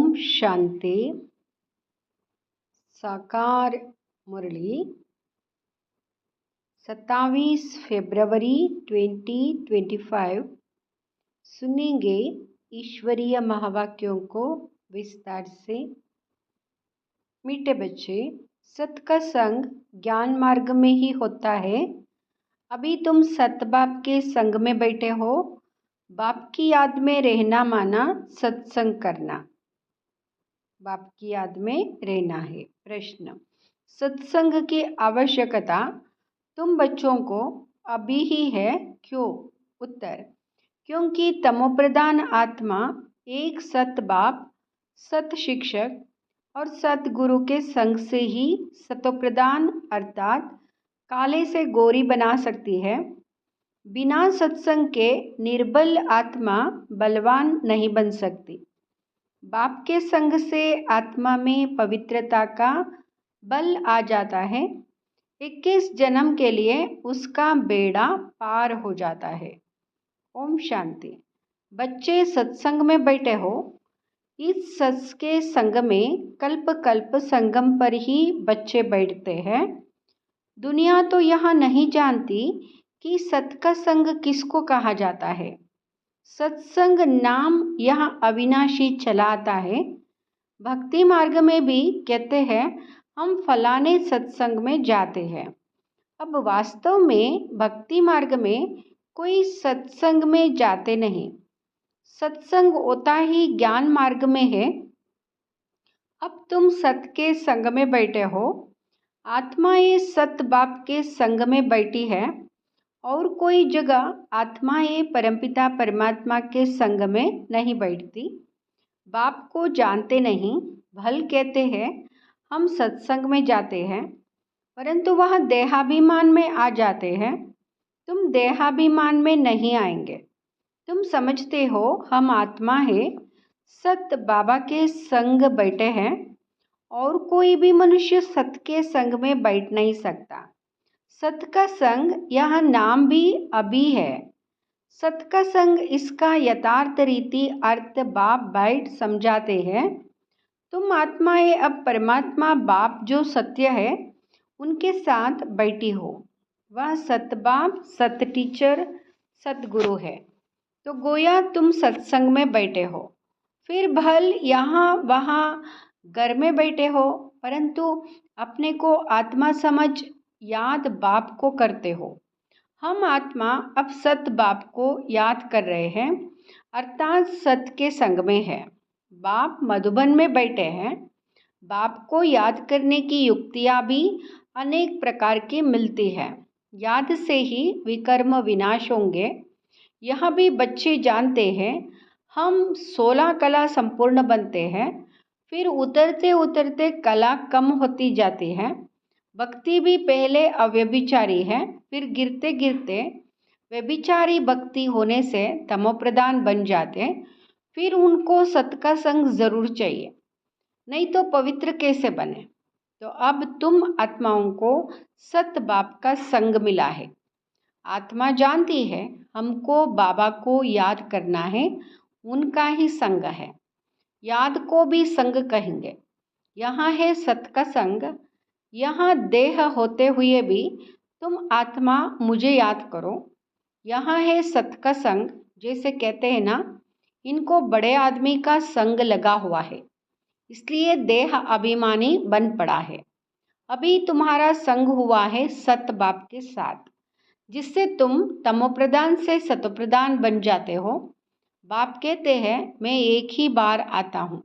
ओम शांति। साकार मुरली 27 फरवरी 2025। सुनेंगे ईश्वरीय महावाक्यों को विस्तार से। मीठे बच्चे, सत का संग ज्ञान मार्ग में ही होता है। अभी तुम सत बाप के संग में बैठे हो। बाप की याद में रहना माना सत्संग करना। बाप की याद में रहना है। प्रश्न: सत्संग की आवश्यकता तुम बच्चों को अभी ही है, क्यों? उत्तर: क्योंकि तमोप्रधान आत्मा एक सत बाप, सत शिक्षक और सतगुरु के संग से ही सतोप्रधान अर्थात काले से गोरी बना सकती है। बिना सत्संग के निर्बल आत्मा बलवान नहीं बन सकती। बाप के संग से आत्मा में पवित्रता का बल आ जाता है। 21 जन्म के लिए उसका बेड़ा पार हो जाता है। ओम शांति। बच्चे सत्संग में बैठे हो। इस सत्स के संग में कल्प कल्प संगम पर ही बच्चे बैठते हैं। दुनिया तो यह नहीं जानती कि सत का संग किसको कहा जाता है। सत्संग नाम यह अविनाशी चला आता है। भक्ति मार्ग में भी कहते हैं हम फलाने सत्संग में जाते हैं। अब वास्तव में भक्ति मार्ग में कोई सत्संग में जाते नहीं। सत्संग होता ही ज्ञान मार्ग में है। अब तुम सत के संग में बैठे हो। आत्मा ये सत बाप के संग में बैठी है और कोई जगह आत्मा ये परमपिता परमात्मा के संग में नहीं बैठती। बाप को जानते नहीं, भल कहते हैं हम सत्संग में जाते हैं, परंतु वह देहाभिमान में आ जाते हैं। तुम देहाभिमान में नहीं आएंगे। तुम समझते हो हम आत्मा है, सत बाबा के संग बैठे हैं और कोई भी मनुष्य सत के संग में बैठ नहीं सकता। सत का संग यह नाम भी अभी है। सत का संग इसका यथार्थ रीति अर्थ बाप बैठ समझाते हैं। तुम आत्माएं अब परमात्मा बाप जो सत्य है उनके साथ बैठी हो। वह सत बाप, सत टीचर, सतगुरु है। तो गोया तुम सत्संग में बैठे हो। फिर भल यहाँ वहाँ घर में बैठे हो, परंतु अपने को आत्मा समझ याद बाप को करते हो। हम आत्मा अब सत बाप को याद कर रहे हैं, अर्थात सत के संग में है। बाप मधुबन में बैठे हैं। बाप को याद करने की युक्तियाँ भी अनेक प्रकार की मिलती है। याद से ही विकर्म विनाश होंगे। यह भी बच्चे जानते हैं हम 16 कला संपूर्ण बनते हैं, फिर उतरते उतरते कला कम होती जाती है। भक्ति भी पहले अव्यभिचारी है, फिर गिरते गिरते व्यभिचारी भक्ति होने से तमोप्रधान बन जाते। फिर उनको सत का संग जरूर चाहिए, नहीं तो पवित्र कैसे बने। तो अब तुम आत्माओं को सत बाप का संग मिला है। आत्मा जानती है हमको बाबा को याद करना है, उनका ही संग है। याद को भी संग कहेंगे। यहाँ है सत का संग। यहाँ देह होते हुए भी तुम आत्मा मुझे याद करो। यहाँ है सत का संग। जैसे कहते हैं ना, इनको बड़े आदमी का संग लगा हुआ है, इसलिए देह अभिमानी बन पड़ा है। अभी तुम्हारा संग हुआ है सत बाप के साथ, जिससे तुम तमोप्रधान से सतोप्रधान बन जाते हो। बाप कहते हैं मैं एक ही बार आता हूँ।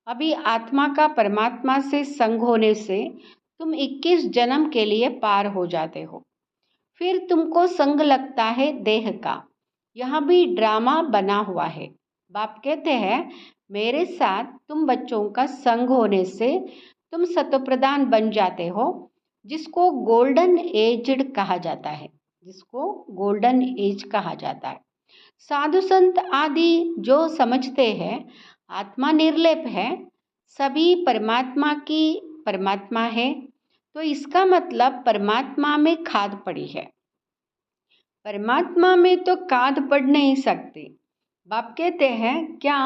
अभी आत्मा का परमात्मा से संग होने से तुम 21 जन्म के लिए पार हो जाते हो। फिर तुमको संग लगता है देह का। यह भी ड्रामा बना हुआ है। बाप कहते हैं मेरे साथ तुम बच्चों का संग होने से तुम सतोप्रधान बन जाते हो, जिसको गोल्डन एजड कहा जाता है। जिसको गोल्डन एज कहा जाता है। साधु संत आदि जो समझते हैं आत्मा निर्लेप है, सभी परमात्मा है, तो इसका मतलब परमात्मा में खाद पड़ी है। परमात्मा में तो खाद पड़ नहीं सकती। बाप कहते हैं क्या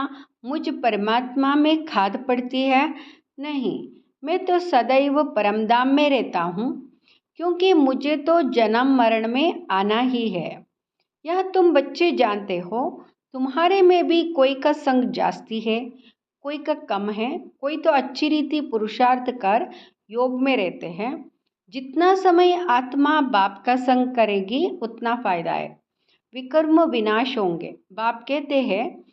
मुझ परमात्मा में खाद पड़ती है? नहीं, मैं तो सदैव परमधाम में रहता हूँ, क्योंकि मुझे तो जन्म मरण में आना ही है। यह तुम बच्चे जानते हो। तुम्हारे में भी कोई का संग जास्ती है, कोई का कम है, कोई तो अच्छी रीति पुरुषार्थ कर योग में रहते हैं। जितना समय आत्मा बाप का संग करेगी उतना फायदा है। विकर्म विनाश होंगे। बाप कहते हैं,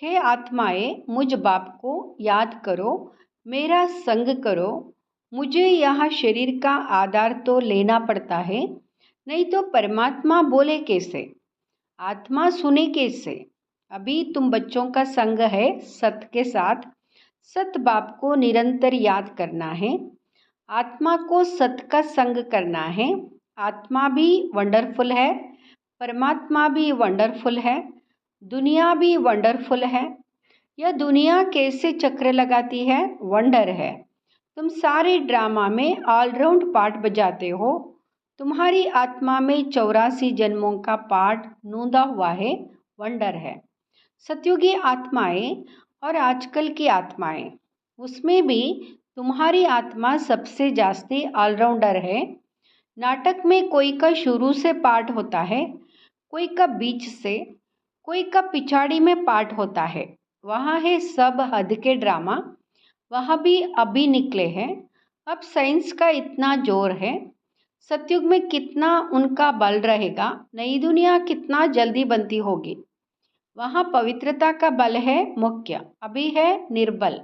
हे आत्माएं, मुझ बाप को याद करो, मेरा संग करो। मुझे यहाँ शरीर का आधार तो लेना पड़ता है, नहीं तो परमात्मा बोले कैसे, आत्मा सुने कैसे। अभी तुम बच्चों का संग है सत के साथ। सत बाप को निरंतर याद करना है, आत्मा को सत का संग करना है। आत्मा भी वंडरफुल है, परमात्मा भी वंडरफुल है, दुनिया भी वंडरफुल है। यह दुनिया कैसे चक्र लगाती है, वंडर है। तुम सारे ड्रामा में ऑलराउंड पार्ट बजाते हो। तुम्हारी आत्मा में 84 जन्मों का पार्ट नूंदा हुआ है, वंडर है। सतयुगी आत्माएं और आजकल की आत्माएं, उसमें भी तुम्हारी आत्मा सबसे जास्ती ऑलराउंडर है। नाटक में कोई का शुरू से पार्ट होता है, कोई का बीच से, कोई का पिछाड़ी में पार्ट होता है। वहाँ है सब हद के ड्रामा, वहाँ भी अभी निकले हैं। अब साइंस का इतना जोर है, सतयुग में कितना उनका बल रहेगा, नई दुनिया कितना जल्दी बनती होगी। वहाँ पवित्रता का बल है मुख्य, अभी है निर्बल।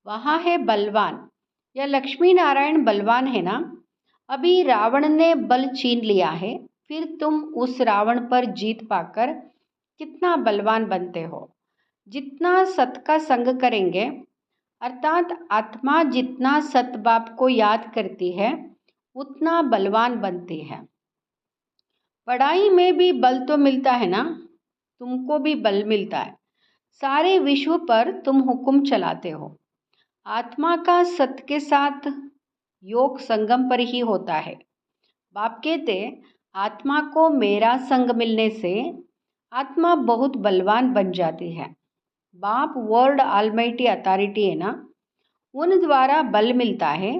वहाँ है बलवान, या लक्ष्मी नारायण बलवान है ना। अभी रावण ने बल छीन लिया है, फिर तुम उस रावण पर जीत पाकर कितना बलवान बनते हो। जितना सत का संग करेंगे, अर्थात आत्मा जितना सत बाप को याद करती है, उतना बलवान बनती है। पढ़ाई में भी बल तो मिलता है ना, तुमको भी बल मिलता है। सारे विश्व पर तुम हुक्म चलाते हो। आत्मा का सत के साथ योग संगम पर ही होता है। बाप कहते, आत्मा को मेरा संग मिलने से आत्मा बहुत बलवान बन जाती है। बाप वर्ड ऑलमाइटी अथॉरिटी है ना, उन द्वारा बल मिलता है।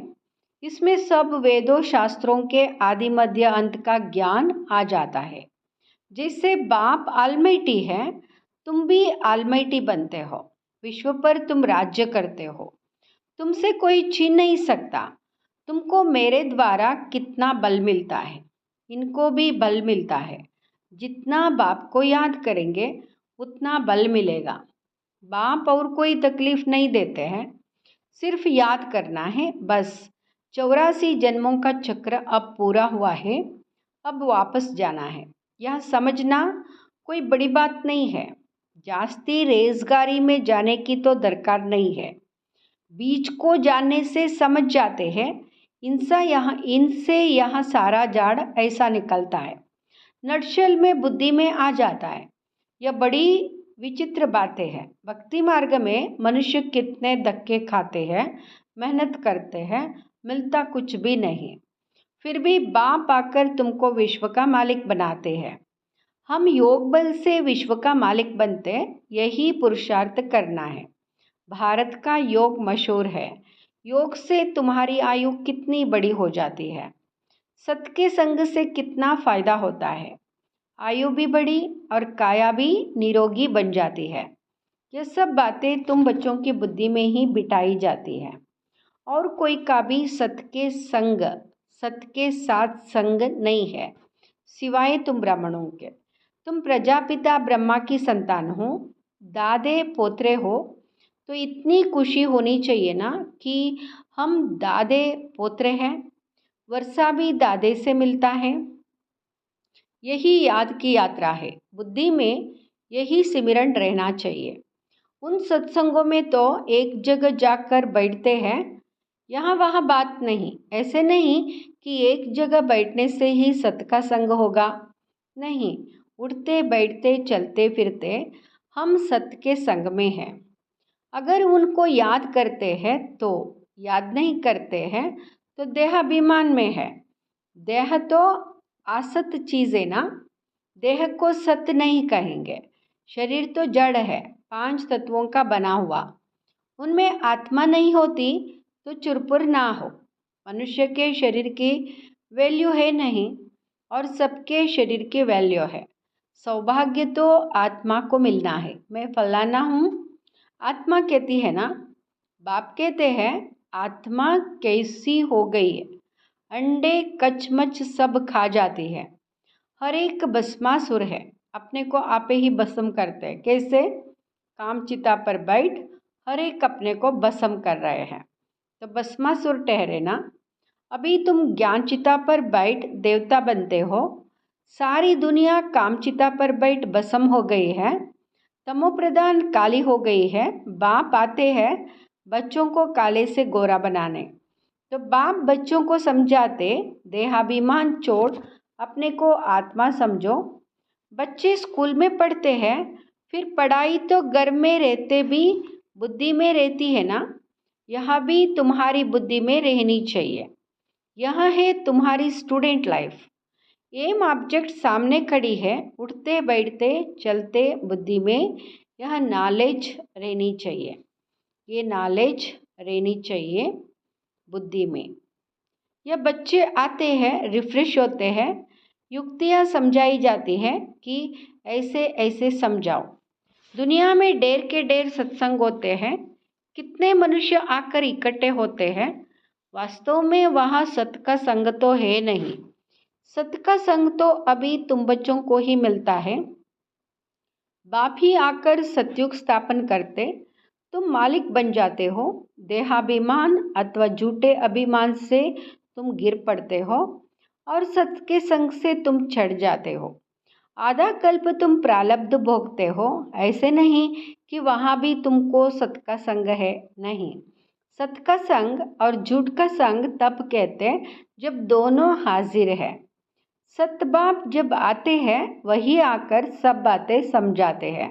इसमें सब वेदों शास्त्रों के आदि मध्य अंत का ज्ञान आ जाता है। जैसे बाप ऑलमाइटी है, तुम भी ऑलमाइटी बनते हो। विश्व पर तुम राज्य करते हो, तुमसे कोई छीन नहीं सकता। तुमको मेरे द्वारा कितना बल मिलता है, इनको भी बल मिलता है। जितना बाप को याद करेंगे उतना बल मिलेगा। बाप और कोई तकलीफ नहीं देते हैं, सिर्फ याद करना है बस। 84 जन्मों का चक्र अब पूरा हुआ है, अब वापस जाना है। यह समझना कोई बड़ी बात नहीं है। जास्ती रेजगारी में जाने की तो दरकार नहीं है। बीज को जानने से समझ जाते हैं। इनसे यहाँ सारा झाड़ ऐसा निकलता है। नटशेल में बुद्धि में आ जाता है। यह बड़ी विचित्र बातें हैं। भक्ति मार्ग में मनुष्य कितने धक्के खाते हैं, मेहनत करते हैं, मिलता कुछ भी नहीं। फिर भी बाप आकर तुमको विश्व का मालिक बनाते हैं। हम योग बल से विश्व का मालिक बनते, यही पुरुषार्थ करना है। भारत का योग मशहूर है। योग से तुम्हारी आयु कितनी बड़ी हो जाती है। सत के संग से कितना फायदा होता है। आयु भी बढ़ी और काया भी निरोगी बन जाती है। ये सब बातें तुम बच्चों की बुद्धि में ही बिठाई जाती है, और कोई का भी सत के साथ संग नहीं है, सिवाय तुम ब्राह्मणों के। तुम प्रजापिता ब्रह्मा की संतान हो, दादे पोतरे हो, तो इतनी खुशी होनी चाहिए ना कि हम दादे पोतरे हैं। वर्षा भी दादे से मिलता है। यही याद की यात्रा है। बुद्धि में यही सिमरन रहना चाहिए। उन सत्संगों में तो एक जगह जाकर बैठते हैं, यहाँ वहाँ बात नहीं। ऐसे नहीं कि एक जगह बैठने से ही सत का संग होगा, नहीं। उठते बैठते चलते फिरते हम सत के संग में हैं। अगर उनको याद करते हैं तो, याद नहीं करते हैं तो देहाभिमान में है। देह तो आसत चीज़ है ना, देह को सत नहीं कहेंगे। शरीर तो जड़ है, 5 तत्वों का बना हुआ। उनमें आत्मा नहीं होती तो चुरपुर ना हो। मनुष्य के शरीर की वैल्यू है नहीं और सबके शरीर की वैल्यू है। सौभाग्य तो आत्मा को मिलना है। मैं फलाना हूँ, आत्मा कहती है ना। बाप कहते हैं आत्मा कैसी हो गई है, अंडे कचमच सब खा जाती है। हर एक भस्मासुर है, अपने को आपे ही भस्म करते हैं। कैसे? कामचिता पर बैठ हर एक अपने को भस्म कर रहे हैं, तो भस्मासुर ठहरे ना। अभी तुम ज्ञानचिता पर बैठ देवता बनते हो। सारी दुनिया कामचिता पर बैठ भस्म हो गई है, तमोप्रधान काली हो गई है। बाप आते हैं बच्चों को काले से गोरा बनाने। तो बाप बच्चों को समझाते देहाभिमान छोड़ अपने को आत्मा समझो। बच्चे स्कूल में पढ़ते हैं, फिर पढ़ाई तो घर में रहते भी बुद्धि में रहती है ना। यह भी तुम्हारी बुद्धि में रहनी चाहिए। यह है तुम्हारी स्टूडेंट लाइफ। एम ऑब्जेक्ट सामने खड़ी है, उठते बैठते चलते बुद्धि में यह नॉलेज रहनी चाहिए। ये नॉलेज रहनी चाहिए बुद्धि में। यह बच्चे आते हैं, रिफ्रेश होते हैं, युक्तियाँ समझाई जाती हैं कि ऐसे ऐसे समझाओ। दुनिया में ढेर के ढेर सत्संग होते हैं, कितने मनुष्य आकर इकट्ठे होते हैं। वास्तव में वहाँ सत का संग तो है नहीं। सत का संग तो अभी तुम बच्चों को ही मिलता है। बाप ही आकर सतयुग स्थापन करते, तुम मालिक बन जाते हो। देहाभिमान अथवा झूठे अभिमान से तुम गिर पड़ते हो और सत के संग से तुम चढ़ जाते हो। आधा कल्प तुम प्रारब्ध भोगते हो। ऐसे नहीं कि वहाँ भी तुमको सत का संग है, नहीं। सत का संग और झूठ का संग तब कहते जब दोनों हाजिर है। सतबाप जब आते हैं वही आकर सब बातें समझाते हैं।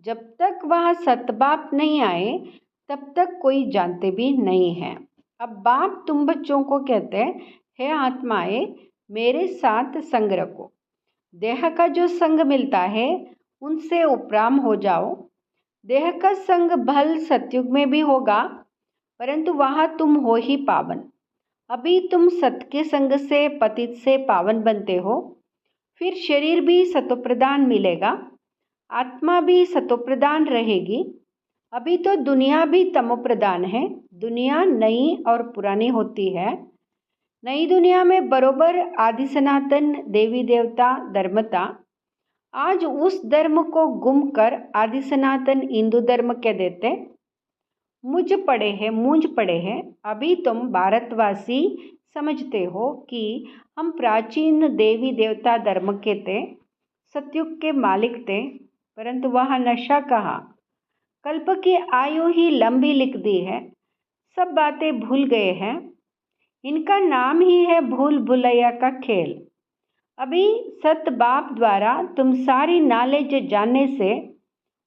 जब तक वह सतबाप नहीं आए तब तक कोई जानते भी नहीं है। अब बाप तुम बच्चों को कहते हैं, हे आत्माएं मेरे साथ संग रखो। देह का जो संग मिलता है उनसे उपराम हो जाओ। देह का संग भल सतयुग में भी होगा, परंतु वहाँ तुम हो ही पावन। अभी तुम सत के संग से पतित से पावन बनते हो, फिर शरीर भी सतोप्रधान मिलेगा, आत्मा भी सतोप्रधान रहेगी। अभी तो दुनिया भी तमोप्रधान है। दुनिया नई और पुरानी होती है। नई दुनिया में बरोबर आदि सनातन देवी देवता धर्म था। आज उस धर्म को गुम कर आदि सनातन हिंदू धर्म कह देते। मूंझ पड़े हैं। अभी तुम भारतवासी समझते हो कि हम प्राचीन देवी देवता धर्म के थे, सतयुग के मालिक थे, परंतु वह नशा कहाँ। कल्प की आयु ही लंबी लिख दी है, सब बातें भूल गए हैं। इनका नाम ही है भूल भुलैया का खेल। अभी सत बाप द्वारा तुम सारी नॉलेज जानने से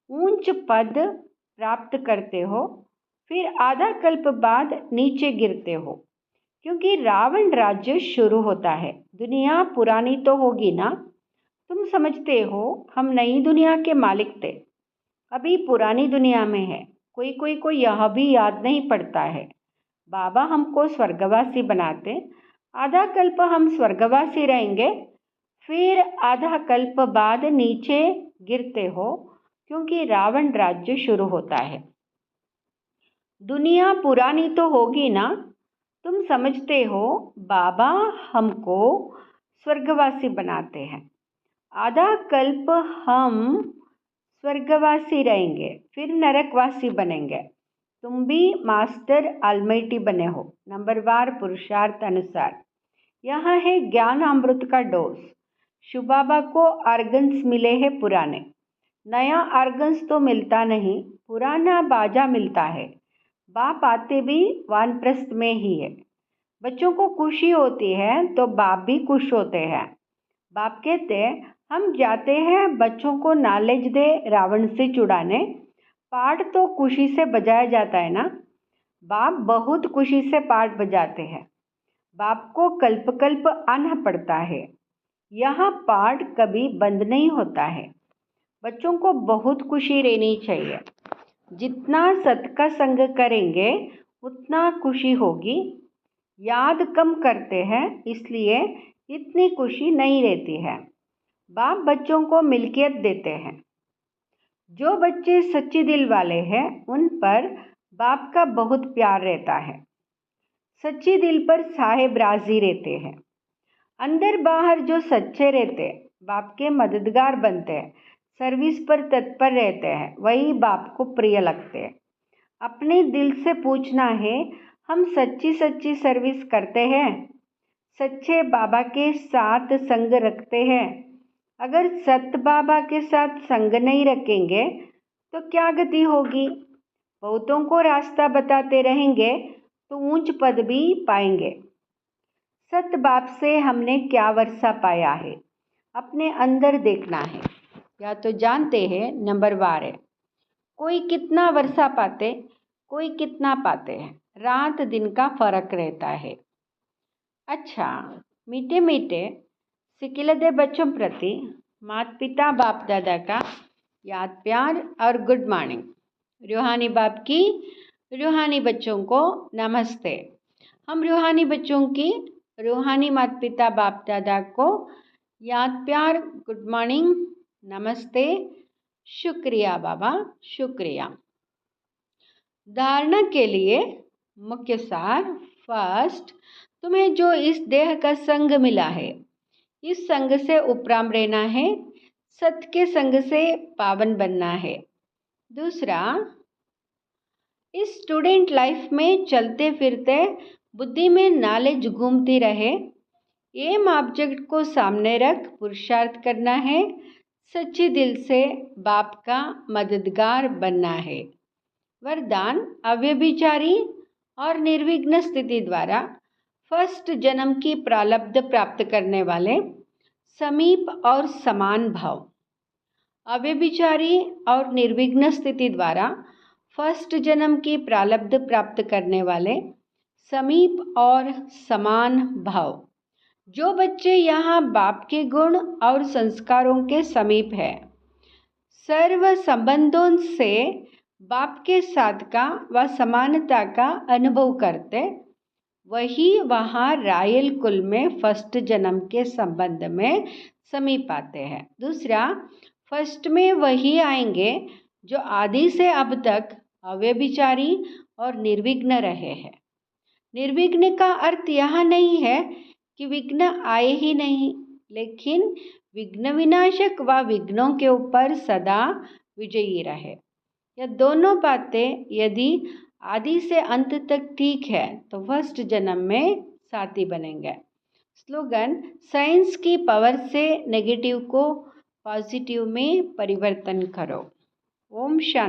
ऊंच पद प्राप्त करते हो, फिर आधा कल्प बाद नीचे गिरते हो, क्योंकि रावण राज्य शुरू होता है। दुनिया पुरानी तो होगी ना। तुम समझते हो हम नई दुनिया के मालिक थे, अभी पुरानी दुनिया में है। कोई को यह भी याद नहीं पड़ता है। बाबा हमको स्वर्गवासी बनाते, आधा कल्प हम स्वर्गवासी रहेंगे, फिर आधा कल्प बाद नीचे गिरते हो, क्योंकि रावण राज्य शुरू होता है। दुनिया पुरानी तो होगी ना। तुम समझते हो बाबा हमको स्वर्गवासी बनाते हैं, आधा कल्प हम स्वर्गवासी रहेंगे, फिर नरकवासी बनेंगे। तुम भी मास्टर आलमाइटी बने हो, नंबरवार पुरुषार्थ अनुसार। यह है ज्ञान अमृत का डोज। शिव बाबा को आर्गन्स मिले हैं पुराने। नया आर्गन्स तो मिलता नहीं, पुराना बाजा मिलता है। बाप आते भी वानप्रस्थ में ही है। बच्चों को खुशी होती है तो बाप भी खुश होते हैं। बाप कहते हैं हम जाते हैं बच्चों को नॉलेज दे रावण से छुड़ाने। पाठ तो खुशी से बजाया जाता है ना। बाप बहुत खुशी से पाठ बजाते हैं। बाप को कल्प कल्प आना पड़ता है। यहाँ पाठ कभी बंद नहीं होता है। बच्चों को बहुत खुशी रहनी चाहिए। जितना सत का संग करेंगे उतना खुशी होगी। याद कम करते हैं इसलिए इतनी खुशी नहीं रहती है। बाप बच्चों को मिल्कियत देते हैं। जो बच्चे सच्चे दिल वाले हैं उन पर बाप का बहुत प्यार रहता है। सच्चे दिल पर साहेब राजी रहते हैं। अंदर बाहर जो सच्चे रहते बाप के मददगार बनते हैं, सर्विस पर तत्पर रहते हैं, वही बाप को प्रिय लगते हैं। अपने दिल से पूछना है, हम सच्ची सच्ची सर्विस करते हैं? सच्चे बाबा के साथ संग रखते हैं? अगर सत बाबा के साथ संग नहीं रखेंगे तो क्या गति होगी? बहुतों को रास्ता बताते रहेंगे तो ऊंच पद भी पाएंगे। सत बाप से हमने क्या वर्षा पाया है, अपने अंदर देखना है। या तो जानते हैं नंबरवार है, कोई कितना वर्षा पाते, कोई कितना पाते हैं, रात दिन का फर्क रहता है। अच्छा, मीठे मीठे सिकिलदे बच्चों प्रति माता पिता बाप दादा का याद प्यार और गुड मॉर्निंग। रूहानी बाप की रूहानी बच्चों को नमस्ते। हम रूहानी बच्चों की रूहानी माता पिता बाप दादा को याद प्यार, गुड मॉर्निंग, नमस्ते, शुक्रिया बाबा, शुक्रिया। धारणा के लिए मुख्य सार। फर्स्ट, तुम्हें जो इस देह का संग मिला है, इस संग से उपराम रहना है, सत्य के संग से पावन बनना है। दूसरा, इस स्टूडेंट लाइफ में चलते फिरते बुद्धि में नॉलेज घूमती रहे। एम ऑब्जेक्ट को सामने रख पुरुषार्थ करना है, सच्चे दिल से बाप का मददगार बनना है। वरदान, अव्यभिचारी और निर्विघ्न स्थिति द्वारा फर्स्ट जन्म की प्रारब्ध प्राप्त करने वाले समीप और समान भाव। अव्यभिचारी और निर्विघ्न स्थिति द्वारा फर्स्ट जन्म की प्रारब्ध प्राप्त करने वाले समीप और समान भाव। जो बच्चे यहाँ बाप के गुण और संस्कारों के समीप है, सर्व संबंधों से बाप के साथ का व समानता का अनुभव करते, वही वहाँ रायल कुल में फर्स्ट जन्म के संबंध में समीप आते हैं। दूसरा, फर्स्ट में वही आएंगे जो आदि से अब तक अव्यभिचारी और निर्विघ्न रहे हैं। निर्विघ्न का अर्थ यह नहीं है कि विघ्न आए ही नहीं, लेकिन विघ्न विनाशक व विघ्नों के ऊपर सदा विजयी रहे। यह दोनों बातें यदि आदि से अंत तक ठीक है तो फर्स्ट जन्म में साथी बनेंगे। स्लोगन, साइंस की पावर से नेगेटिव को पॉजिटिव में परिवर्तन करो। ओम शांति।